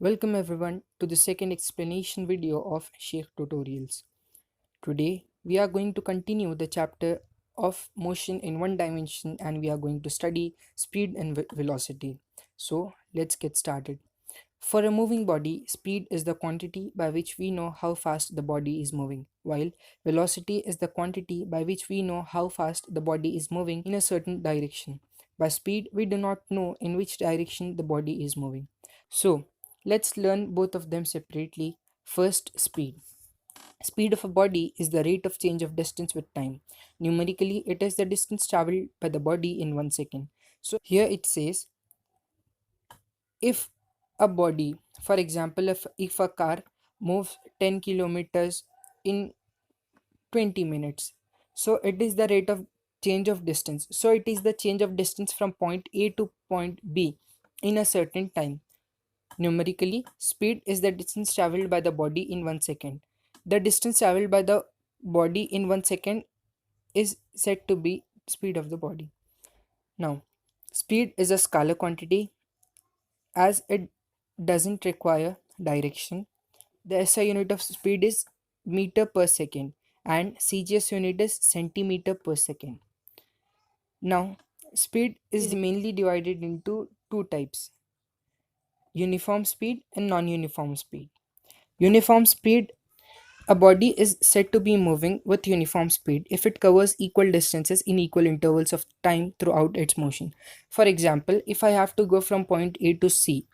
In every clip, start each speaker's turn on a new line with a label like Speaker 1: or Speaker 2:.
Speaker 1: Welcome everyone to the second explanation video of SHAIK tutorials. Today we are going to continue the chapter of motion in one dimension and we are going to study speed and velocity. So let's get started. For a moving body, speed is the quantity by which we know how fast the body is moving, while velocity is the quantity by which we know how fast the body is moving in a certain direction. By speed, we do not know in which direction the body is moving. So, let's learn both of them separately. First, speed. Speed of a body is the rate of change of distance with time. Numerically, it is the distance traveled by the body in 1 second. So, here it says if a body, for example, if a car moves 10 kilometers in 20 minutes, so it is the rate of change of distance. So, it is the change of distance from point A to point B in a certain time. Numerically, speed is the distance traveled by the body in 1 second. The distance traveled by the body in 1 second is said to be speed of the body. Now, speed is a scalar quantity as it doesn't require direction. The SI unit of speed is meter per second and CGS unit is centimeter per second. Now, speed is mainly divided into two types: uniform speed and non-uniform speed. Uniform speed, a body is said to be moving with uniform speed if it covers equal distances in equal intervals of time throughout its motion. For example, if I have to go from point A to C,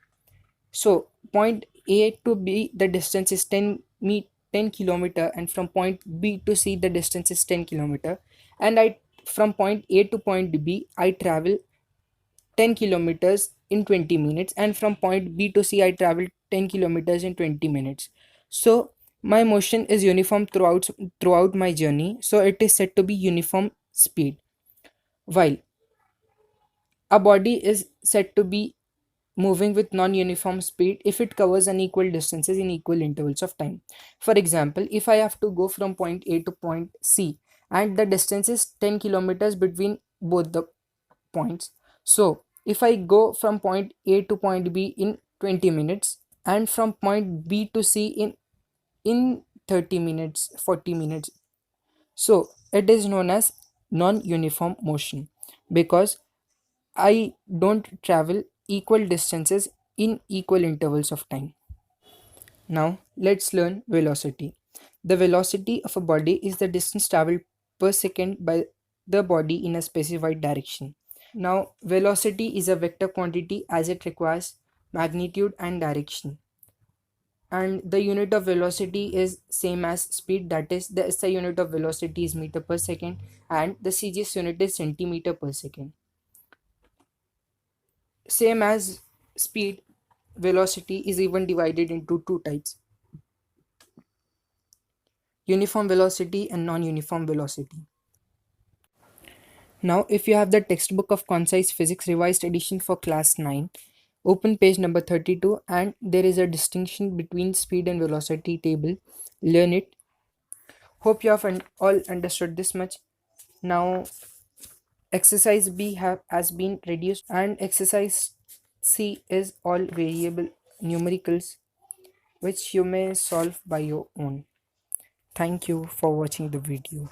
Speaker 1: so point A to B the distance is 10 kilometer, and from point B to C the distance is 10 kilometer, and I from point A to point B I travel 10 kilometers in 20 minutes, and from point B to C I travel 10 kilometers in 20 minutes. So my motion is uniform throughout my journey, so it is said to be uniform speed. While a body is said to be moving with non-uniform speed if it covers unequal distances in equal intervals of time. For example, if I have to go from point A to point C and the distance is 10 kilometers between both the points, so if I go from point A to point B in 20 minutes and from point B to C in 30 minutes, 40 minutes, so it is known as non-uniform motion because I don't travel equal distances in equal intervals of time. Now let's learn velocity. The velocity of a body is the distance traveled per second by the body in a specified direction. Now velocity is a vector quantity as it requires magnitude and direction. And the unit of velocity is same as speed, that is the SI unit of velocity is meter per second and the CGS unit is centimeter per second. Same as speed, velocity is even divided into two types: uniform velocity and non-uniform velocity. Now, if you have the textbook of Concise Physics Revised Edition for Class 9, open page number 32 and there is a distinction between speed and velocity table. Learn it. Hope you have all understood this much. Now, exercise B has been reduced and exercise C is all variable numericals which you may solve by your own. Thank you for watching the video.